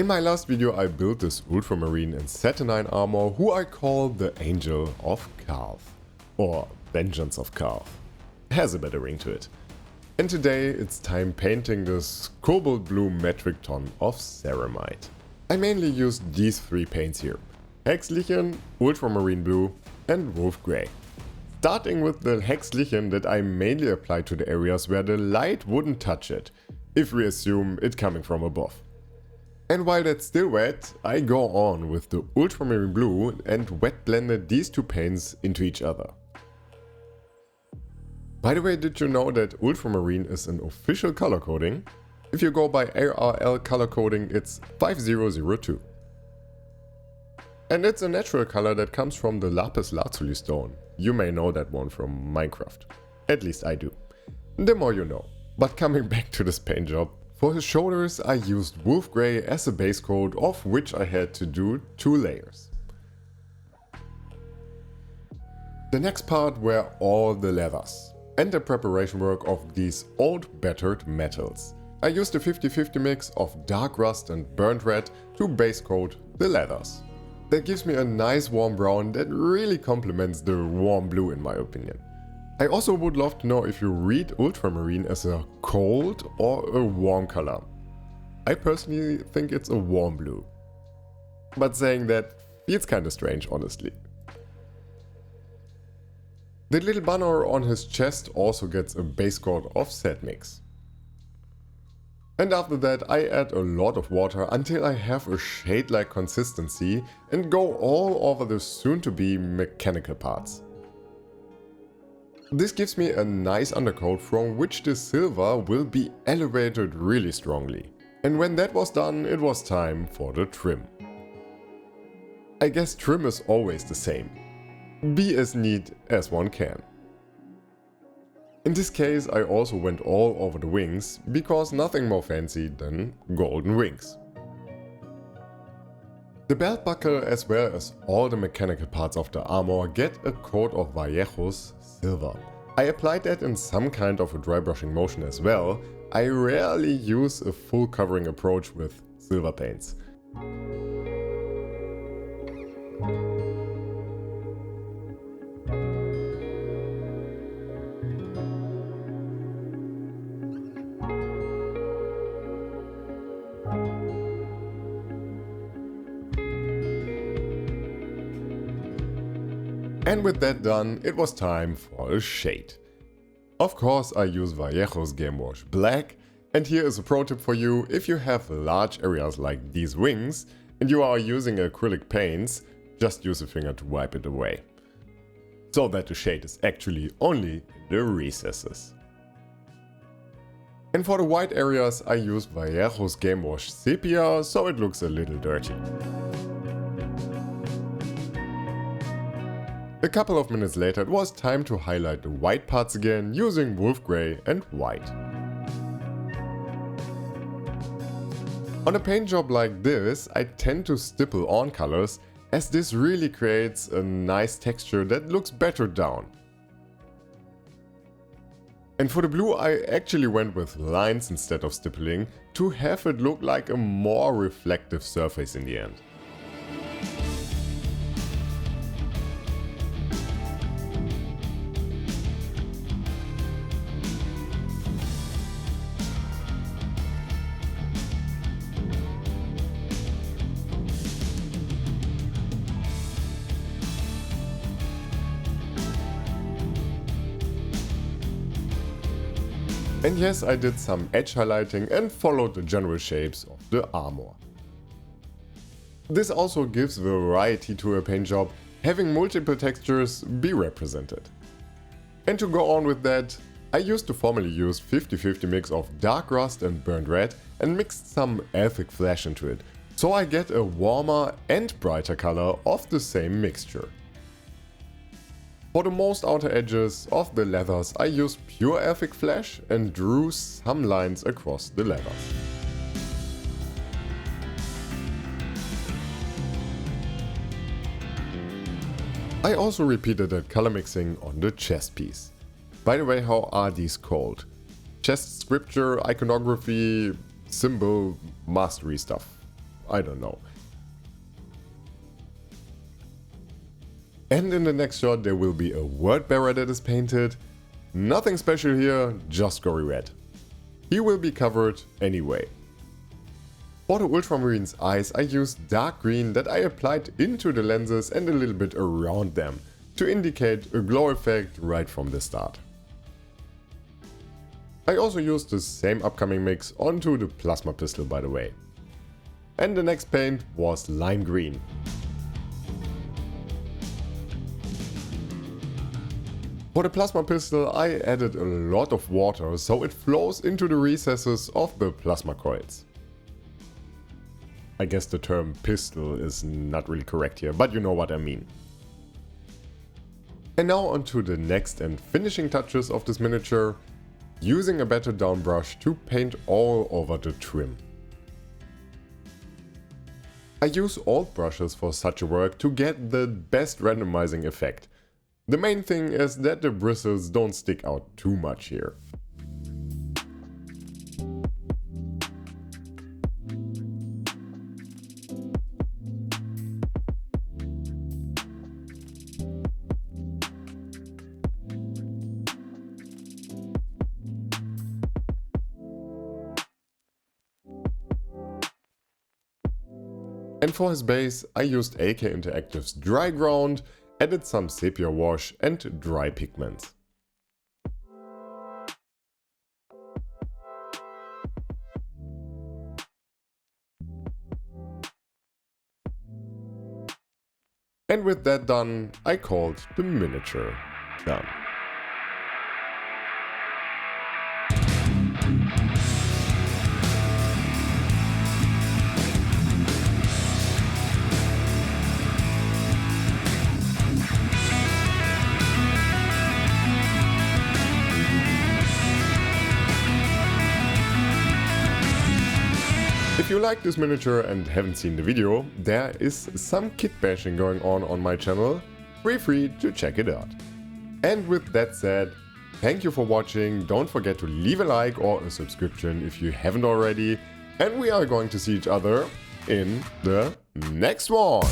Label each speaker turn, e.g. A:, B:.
A: In my last video I built this Ultramarine in Saturnine armor who I call the Angel of Calth, or Vengeance of Calth. Has a better ring to it. And today it's time painting this cobalt blue metric ton of ceramite. I mainly used these three paints here: Hexlichen, Ultramarine blue and Wolf grey. Starting with the Hexlichen that I mainly applied to the areas where the light wouldn't touch it, if we assume it coming from above. And while that's still wet, I go on with the Ultramarine blue and wet blended these two paints into each other. By the way, did you know that Ultramarine is an official color coding? If you go by ARL color coding, it's 5002. And it's a natural color that comes from the lapis lazuli stone. You may know that one from Minecraft. At least I do. The more you know. But coming back to this paint job, for his shoulders I used Wolf grey as a base coat, of which I had to do 2 layers. The next part were all the leathers and the preparation work of these old battered metals. I used a 50-50 mix of dark rust and burnt red to base coat the leathers. That gives me a nice warm brown that really complements the warm blue in my opinion. I also would love to know if you read Ultramarine as a cold or a warm color. I personally think it's a warm blue. But saying that feels kinda strange, honestly. The little banner on his chest also gets a base coat of said mix. And after that I add a lot of water until I have a shade-like consistency and go all over the soon-to-be mechanical parts. This gives me a nice undercoat from which the silver will be elevated really strongly. And when that was done, it was time for the trim. I guess trim is always the same. Be as neat as one can. In this case I also went all over the wings, because nothing more fancy than golden wings. The belt buckle as well as all the mechanical parts of the armor get a coat of Vallejo's silver. I applied that in some kind of a dry brushing motion as well. I rarely use a full covering approach with silver paints. And with that done, it was time for a shade. Of course I use Vallejo's Game Wash Black, and here is a pro tip for you: if you have large areas like these wings and you are using acrylic paints, just use a finger to wipe it away. So that the shade is actually only in the recesses. And for the white areas I use Vallejo's Game Wash Sepia, so it looks a little dirty. A couple of minutes later it was time to highlight the white parts again using Wolf grey and white. On a paint job like this I tend to stipple on colors, as this really creates a nice texture that looks better down. And for the blue I actually went with lines instead of stippling to have it look like a more reflective surface in the end. And yes, I did some edge highlighting and followed the general shapes of the armor. This also gives variety to a paint job, having multiple textures be represented. And to go on with that, I used to formerly use 50-50 mix of dark rust and burnt red and mixed some elfic flash into it, so I get a warmer and brighter color of the same mixture. For the most outer edges of the leathers I used pure elfic flash and drew some lines across the leathers. I also repeated that color mixing on the chest piece. By the way, how are these called? Chest scripture, iconography, symbol, mastery stuff. I don't know. And in the next shot there will be a word bearer that is painted. Nothing special here, just gory red. He will be covered anyway. For the Ultramarine's eyes I used dark green that I applied into the lenses and a little bit around them to indicate a glow effect right from the start. I also used the same upcoming mix onto the plasma pistol, by the way. And the next paint was lime green. For the plasma pistol I added a lot of water so it flows into the recesses of the plasma coils. I guess the term pistol is not really correct here, but you know what I mean. And now onto the next and finishing touches of this miniature, using a better down brush to paint all over the trim. I use old brushes for such a work to get the best randomizing effect. The main thing is that the bristles don't stick out too much here. And for his base I used AK Interactive's Dry Ground, added some sepia wash and dry pigments. And with that done, I called the miniature done. If you like this miniature and haven't seen the video, there is some kit bashing going on my channel, feel free to check it out. And with that said, thank you for watching, don't forget to leave a like or a subscription if you haven't already, and we are going to see each other in the next one!